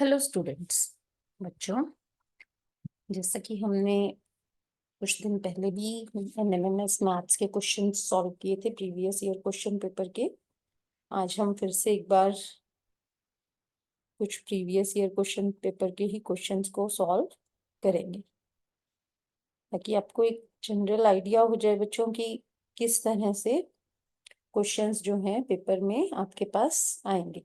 Hello students. बच्चों, जैसा कि हमने कुछ दिन पहले भी एनएमएमएस मैथ्स के क्वेश्चन सॉल्व किए थे प्रीवियस ईयर क्वेश्चन पेपर के, आज हम फिर से एक बार कुछ प्रीवियस ईयर क्वेश्चन पेपर के ही क्वेश्चंस को सॉल्व करेंगे, ताकि आपको एक जनरल आइडिया हो जाए बच्चों की किस तरह से क्वेश्चंस जो हैं पेपर में आपके पास आएंगे।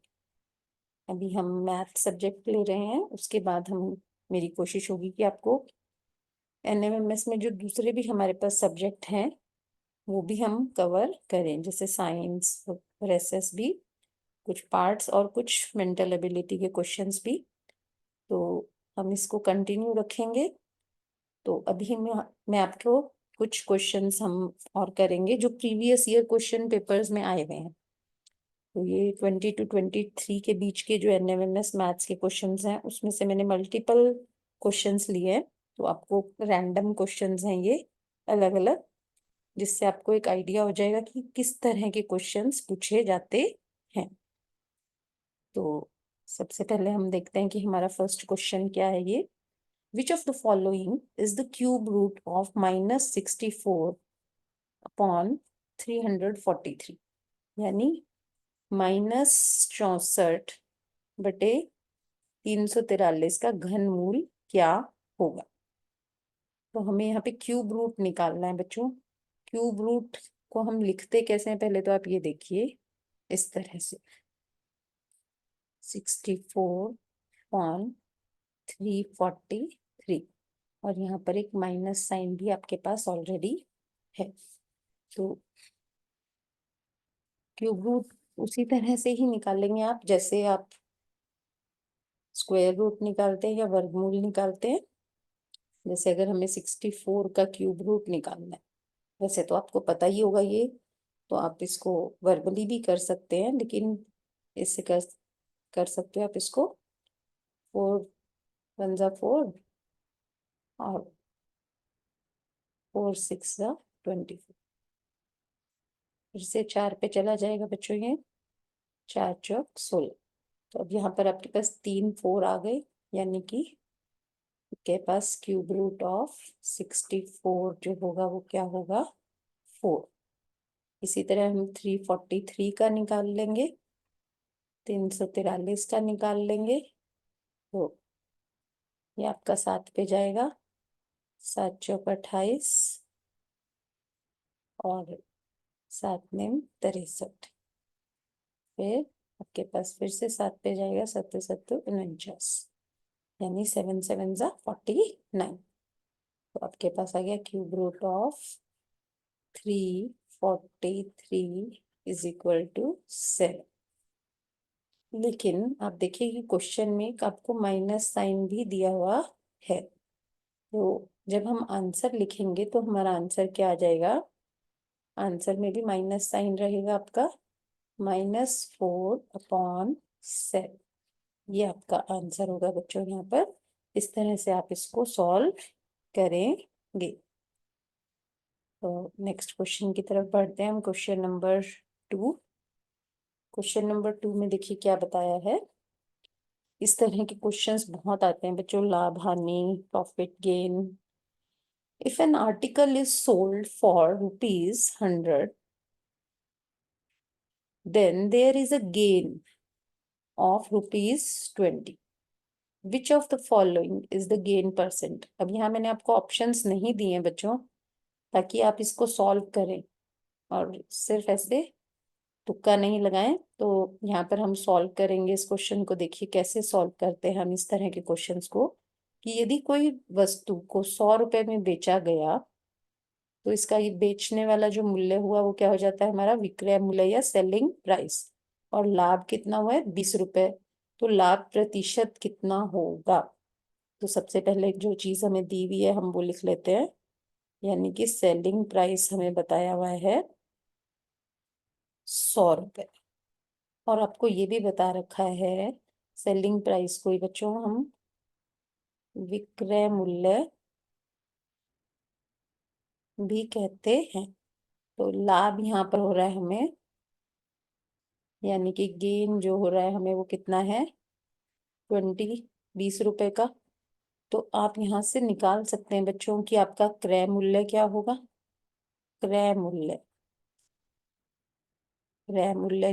अभी हम मैथ सब्जेक्ट ले रहे हैं, उसके बाद हम मेरी कोशिश होगी कि आपको एनएमएमएस में जो दूसरे भी हमारे पास सब्जेक्ट हैं वो भी हम कवर करें, जैसे साइंस और एसएस भी, कुछ पार्ट्स और कुछ मेंटल एबिलिटी के क्वेश्चंस भी। तो हम इसको कंटिन्यू रखेंगे। तो अभी मैं आपको कुछ क्वेश्चंस हम और करेंगे जो प्रीवियस ईयर क्वेश्चन पेपर्स में आए हुए हैं। तो ये 20 to 23 के बीच के जो एनएमएमएस मैथ्स के क्वेश्चंस हैं उसमें से मैंने मल्टीपल क्वेश्चंस लिए हैं। तो आपको रैंडम क्वेश्चंस हैं ये, अलग अलग, जिससे आपको एक आइडिया हो जाएगा कि किस तरह के क्वेश्चंस पूछे जाते हैं। तो सबसे पहले हम देखते हैं कि हमारा फर्स्ट क्वेश्चन क्या है। ये which of the following is the cube root of -64/343, यानी -64/343 का घनमूल क्या होगा। तो हमें यहाँ पे क्यूब रूट निकालना है बच्चों। क्यूब रूट को हम लिखते कैसे हैं, पहले तो आप ये देखिए, इस तरह से 64/343, और यहाँ पर एक माइनस साइन भी आपके पास ऑलरेडी है। तो क्यूब रूट उसी तरह से ही निकालेंगे आप, जैसे आप स्क्वायर रूट निकालते हैं या वर्गमूल निकालते हैं। जैसे अगर हमें 64 का क्यूब रूट निकालना है, वैसे तो आपको पता ही होगा ये, तो आप इसको वर्बली भी कर सकते हैं, लेकिन इससे कर सकते हो आप इसको 4 1 4 और 4 6 24, फिर से 4 पे चला जाएगा बच्चों, ये 4 चौक 16। तो अब यहाँ पर आपके पास 3 4 आ गए, यानी कि आपके पास क्यूब रूट ऑफ 64 जो होगा वो क्या होगा, 4। इसी तरह हम 343 का निकाल लेंगे, 343 का निकाल लेंगे। तो ये आपका 7 पे जाएगा, 7 चौक 28 और 7 नेम 63। फिर आपके पास फिर से 7 पे जाएगा, 7 7 49, यानी 7 7 49। तो आपके पास आ गया cube root of 343 is equal to 7। लेकिन आप देखिए कि क्वेश्चन में आपको माइनस साइन भी दिया हुआ है। तो जब हम आंसर लिखेंगे तो हमारा आंसर क्या आ जाएगा, आंसर में भी माइनस साइन रहेगा आपका, -4/7। ये आपका आंसर होगा बच्चों यहाँ पर। इस तरह से आप इसको सॉल्व करेंगे। तो नेक्स्ट क्वेश्चन की तरफ बढ़ते हैं हम, क्वेश्चन नंबर 2। क्वेश्चन नंबर 2 में देखिए क्या बताया है। इस तरह के क्वेश्चंस बहुत आते हैं बच्चों, लाभ हानि, profit gain. If an article is sold for ₹100, then there is a gain of ₹20. Which of the following is the gain percent? अब यहाँ मैंने आपको ऑप्शंस नहीं दिए हैं बच्चों, ताकि आप इसको सॉल्व करें और सिर्फ ऐसे तुक्का नहीं लगाएं। तो यहाँ पर हम सॉल्व करेंगे इस क्वेश्चन को। देखिए कैसे सॉल्व करते हैं हम इस तरह के क्वेश्चंस को, कि यदि कोई वस्तु को 100 रुपए में बेचा गया, तो इसका ये बेचने वाला जो मूल्य हुआ वो क्या हो जाता है, हमारा विक्रय मूल्य या सेलिंग प्राइस। और लाभ कितना हुआ है, 20 रुपए। तो लाभ प्रतिशत कितना होगा। तो सबसे पहले जो चीज हमें दी हुई है हम वो लिख लेते हैं, यानी कि सेलिंग प्राइस हमें बताया हुआ है 100 रुपए। और आपको ये भी बता रखा है, सेलिंग प्राइस को ही बच्चों हम विक्रय मूल्य भी कहते हैं। तो लाभ यहाँ पर हो रहा है हमें, यानी कि गेन जो हो रहा है हमें वो कितना है, 20 का। तो आप यहाँ से निकाल सकते हैं बच्चों कि आपका क्रय मूल्य क्या होगा। क्रय मूल्य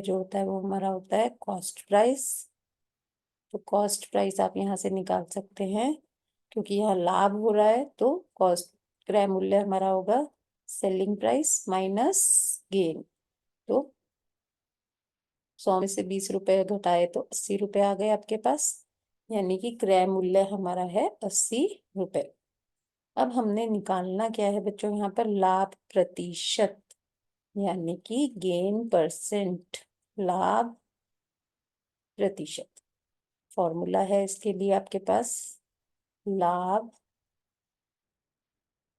जो होता है वो हमारा होता है कॉस्ट प्राइस। तो कॉस्ट प्राइस आप यहाँ से निकाल सकते हैं, क्योंकि यहाँ लाभ हो रहा है तो कॉस्ट क्रय मूल्य हमारा होगा सेलिंग प्राइस माइनस गेन। तो 100 में से 20 रुपए घटाए तो 80 रुपए आ गए आपके पास, यानी कि क्रय मूल्य हमारा है 80 रुपए। अब हमने निकालना क्या है बच्चों, यहाँ पर लाभ प्रतिशत, यानी कि गेन परसेंट, लाभ प्रतिशत। फॉर्मूला है इसके लिए आपके पास, लाभ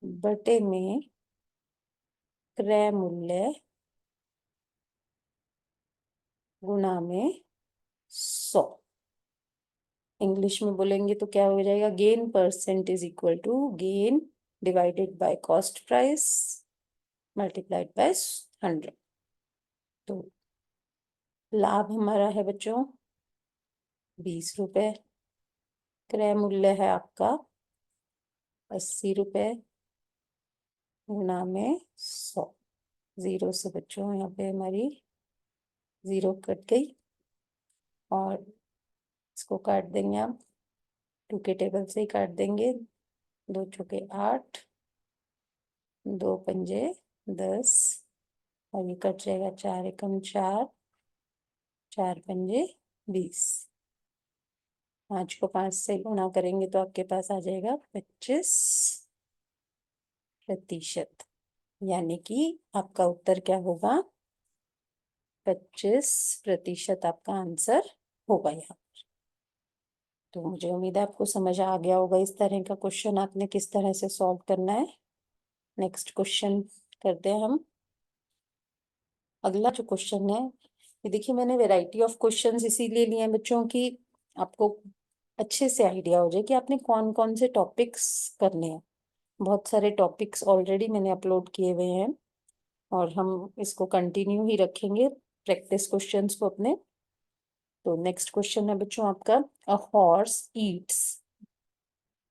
बटे में क्रय मूल्य गुणा में 100। इंग्लिश में बोलेंगे तो क्या हो जाएगा, gain percent is equal to gain divided by cost price multiplied by 100। तो लाभ हमारा है बच्चों 20 रुपए, क्रय मूल्य है आपका 80 रुपए गुणा में 100। जीरो से बच्चों यहाँ पे हमारी जीरो कट गई, और इसको काट देंगे आप 2 के टेबल से ही काट देंगे। 2 चौके 8, 2 पंजे 10, और ये कट जाएगा 4 एकम 4, 4 पंजे 20। 5 को 5 से गुणा करेंगे तो आपके पास आ जाएगा 25%, यानी कि आपका उत्तर क्या होगा, 25% आपका आंसर होगा यहाँ। तो मुझे उम्मीद है आपको समझ आ गया होगा इस तरह का क्वेश्चन आपने किस तरह से सॉल्व करना है। नेक्स्ट क्वेश्चन करते हैं हम। अगला जो क्वेश्चन है, ये देखिए मैंने वैरायटी ऑफ क्वेश्चंस इसीलिए लिए हैं बच्चों की आपको अच्छे से आइडिया हो जाए कि आपने कौन कौन से टॉपिक्स करने हैं। बहुत सारे टॉपिक्स ऑलरेडी मैंने अपलोड किए हुए हैं, और हम इसको कंटिन्यू ही रखेंगे प्रैक्टिस क्वेश्चंस को अपने। तो नेक्स्ट क्वेश्चन है बच्चों आपका, अ हॉर्स ईट्स,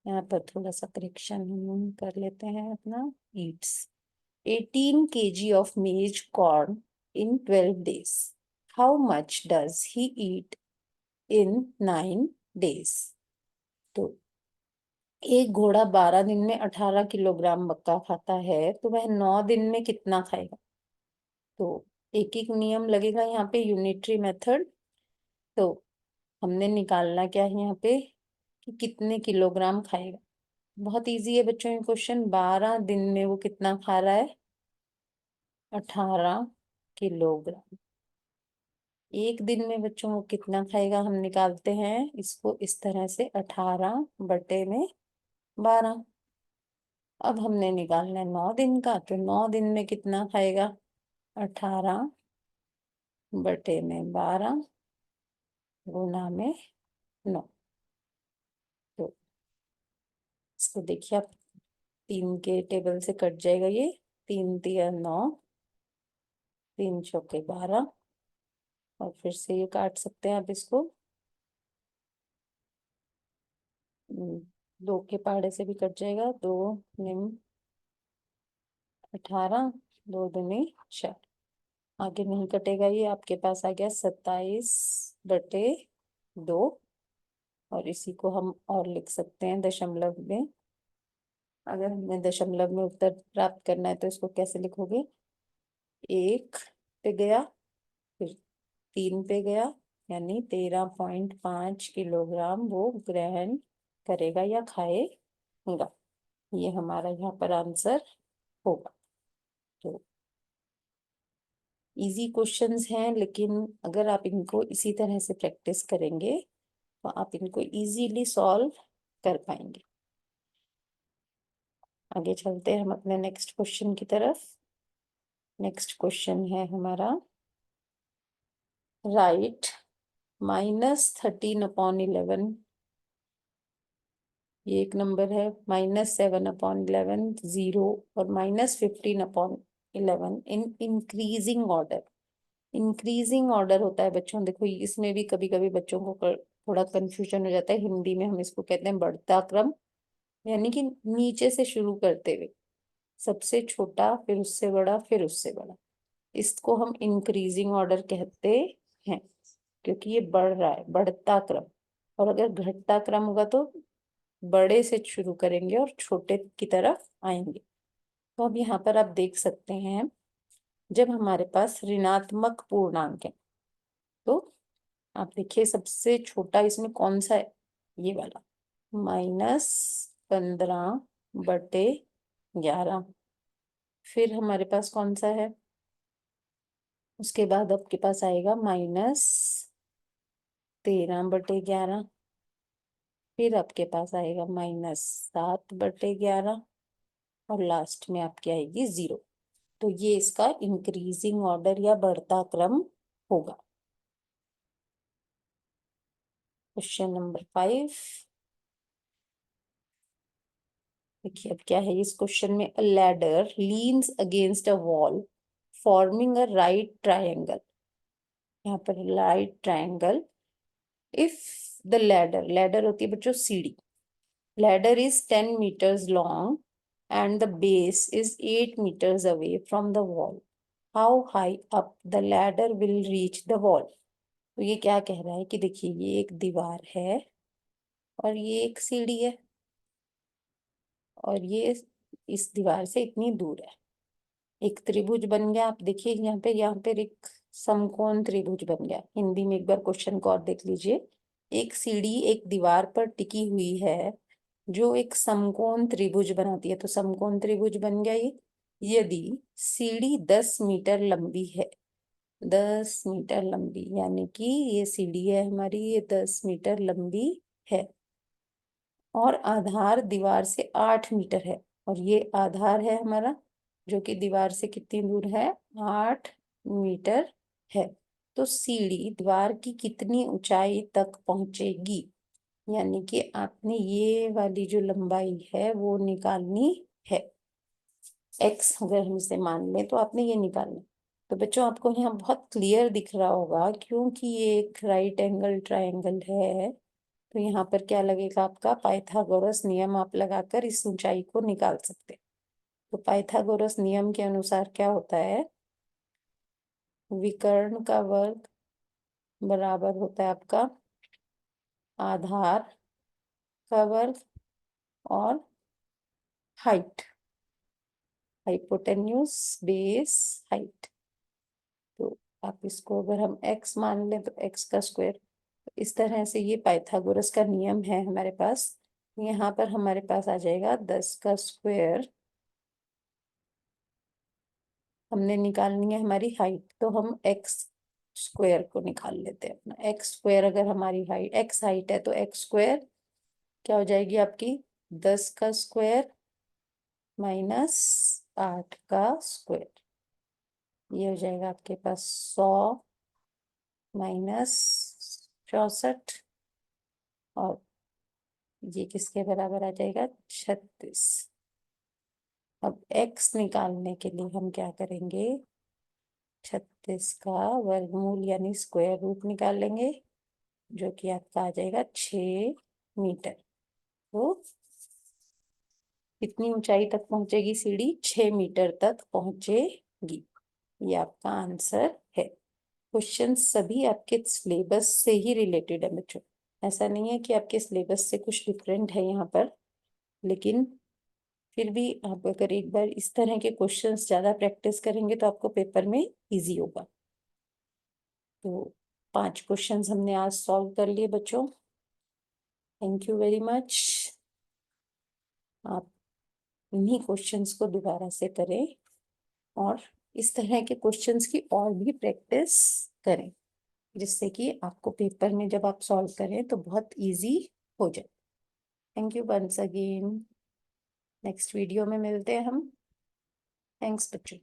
यहाँ पर थोड़ा सा करेक्शन हम कर लेते हैं अपना, Yeats 18 kg of maize corn in 12 days. How much does he eat in 9 days? तो एक घोड़ा 12 दिन में 18 किलोग्राम मक्का खाता है, तो वह 9 दिन में कितना खाएगा। तो एक एक नियम लगेगा यहाँ पे, यूनिटरी मेथड। तो हमने निकालना क्या है यहाँ पे कि कितने किलोग्राम खाएगा। बहुत इजी है बच्चों ये क्वेश्चन। 12 दिन में वो कितना खा रहा है, 18 किलोग्राम। एक दिन में बच्चों को कितना खाएगा, हम निकालते हैं इसको इस तरह से, 18 बटे में 12। अब हमने निकालना है 9 दिन का, तो 9 दिन में कितना खाएगा, 18 बटे में 12 गुना में 9। तो इसको देखिए आप, 3 के टेबल से कट जाएगा ये, 3 तिया 9, 3 चौके 12, और फिर से ये काट सकते हैं आप इसको, 2 के पहाड़े से भी कट जाएगा, 2 निम 18, 2 दूनी 4, आगे नहीं कटेगा ये, आपके पास आ गया 27 बटे 2। और इसी को हम और लिख सकते हैं दशमलव में। अगर हमें दशमलव में उत्तर प्राप्त करना है तो इसको कैसे लिखोगे, 1 पे गया, फिर 3 पे गया, यानी 13.5 किलोग्राम वो ग्रहण करेगा या खाएगा। ये हमारा यहाँ पर आंसर होगा। तो इजी क्वेश्चंस हैं, लेकिन अगर आप इनको इसी तरह से प्रैक्टिस करेंगे तो आप इनको इजीली सॉल्व कर पाएंगे। आगे चलते हैं हम अपने नेक्स्ट क्वेश्चन की तरफ। नेक्स्ट क्वेश्चन है हमारा, राइट -13/11, ये एक नंबर है, -7/11, 0, और -15/11 in increasing order. Increasing order होता है बच्चों, देखो इसमें भी कभी कभी बच्चों को थोड़ा कंफ्यूजन हो जाता है। हिंदी में हम इसको कहते हैं बढ़ता क्रम, यानी कि नीचे से शुरू करते हुए सबसे छोटा, फिर उससे बड़ा, फिर उससे बड़ा, इसको हम इंक्रीजिंग ऑर्डर कहते हैं, क्योंकि ये बढ़ रहा है, बढ़ता क्रम। और अगर घटता क्रम होगा तो बड़े से शुरू करेंगे और छोटे की तरफ आएंगे। तो अब यहाँ पर आप देख सकते हैं, जब हमारे पास ऋणात्मक पूर्णांक है तो आप देखिए सबसे छोटा इसमें कौन सा है, ये वाला, -15/11। फिर हमारे पास कौन सा है, उसके बाद आपके पास आएगा -13/11। फिर आपके पास आएगा -7/11 और लास्ट में आपकी आएगी 0। तो ये इसका इंक्रीजिंग ऑर्डर या बढ़ता क्रम होगा। क्वेश्चन नंबर 5 देखिए, अब क्या है इस क्वेश्चन में, अ ladder leans against a wall forming a right triangle. यहाँ पर right triangle, if the ladder, ladder होती है बच्चों सीढ़ी, ladder is 10 meters long and the base is 8 meters away from the wall, how high up the ladder will reach the wall। तो ये क्या कह रहा है कि देखिए ये एक दीवार है और ये एक सीढ़ी है और ये इस दीवार से इतनी दूर है। एक त्रिभुज बन गया, आप देखिए यहाँ पे एक समकोण त्रिभुज बन गया। हिंदी में एक बार क्वेश्चन को और देख लीजिए, एक सीढ़ी एक दीवार पर टिकी हुई है जो एक समकोण त्रिभुज बनाती है, तो समकोण त्रिभुज बन गया ये। यदि सीढ़ी 10 मीटर लंबी है, 10 मीटर लंबी, यानी कि ये सीढ़ी है हमारी, ये 10 मीटर लंबी है और आधार दीवार से 8 मीटर है, और ये आधार है हमारा जो कि दीवार से कितनी दूर है, 8 मीटर है। तो सीढ़ी दीवार की कितनी ऊंचाई तक पहुंचेगी, यानी कि आपने ये वाली जो लंबाई है वो निकालनी है। x अगर हम इसे मान लें तो आपने ये निकालना। तो बच्चों आपको यहाँ बहुत क्लियर दिख रहा होगा, क्योंकि ये एक राइट एंगल ट्रायंगल है, तो यहाँ पर क्या लगेगा, आपका पाइथागोरस नियम आप लगाकर इस ऊंचाई को निकाल सकते हैं। तो पाइथागोरस नियम के अनुसार क्या होता है, विकर्ण का वर्ग बराबर होता है आपका आधार का वर्ग और हाइट, हाइपोटेन्यूज बेस हाइट। तो आप इसको अगर हम x मान लें तो x का स्क्वायर, इस तरह से ये पाइथागोरस का नियम है हमारे पास। यहाँ पर हमारे पास आ जाएगा 10 का स्क्वायर, हमने निकालनी है हमारी हाइट, तो हम x स्क्वायर को निकाल लेते हैं अपना। x स्क्वायर अगर हमारी हाइट, x हाइट है तो x स्क्वायर क्या हो जाएगी आपकी, 10 का स्क्वायर -8 का स्क्वायर, ये हो जाएगा आपके पास 100 -64, और ये किसके बराबर आ जाएगा, 36। अब x निकालने के लिए हम क्या करेंगे, 36 का वर्गमूल यानी स्क्वायर रूट निकाल लेंगे, जो कि आपका आ जाएगा 6 मीटर। तो कितनी ऊंचाई तक पहुंचेगी सीढ़ी, 6 मीटर तक पहुंचेगी। ये आपका आंसर है। क्वेश्चन सभी आपके सिलेबस से ही रिलेटेड है बच्चों, ऐसा नहीं है कि आपके सिलेबस से कुछ डिफरेंट है यहाँ पर, लेकिन फिर भी आप अगर एक बार इस तरह के क्वेश्चंस ज्यादा प्रैक्टिस करेंगे तो आपको पेपर में इजी होगा। तो 5 क्वेश्चंस हमने आज सॉल्व कर लिए बच्चों। Thank you very much. आप इन्हीं क्वेश्चंस को दोबारा से करें और इस तरह के क्वेश्चंस की और भी प्रैक्टिस करें, जिससे कि आपको पेपर में जब आप सॉल्व करें तो बहुत इजी हो जाए। Thank you once again. Next video में मिलते हैं हम। थैंक्स बच्चों।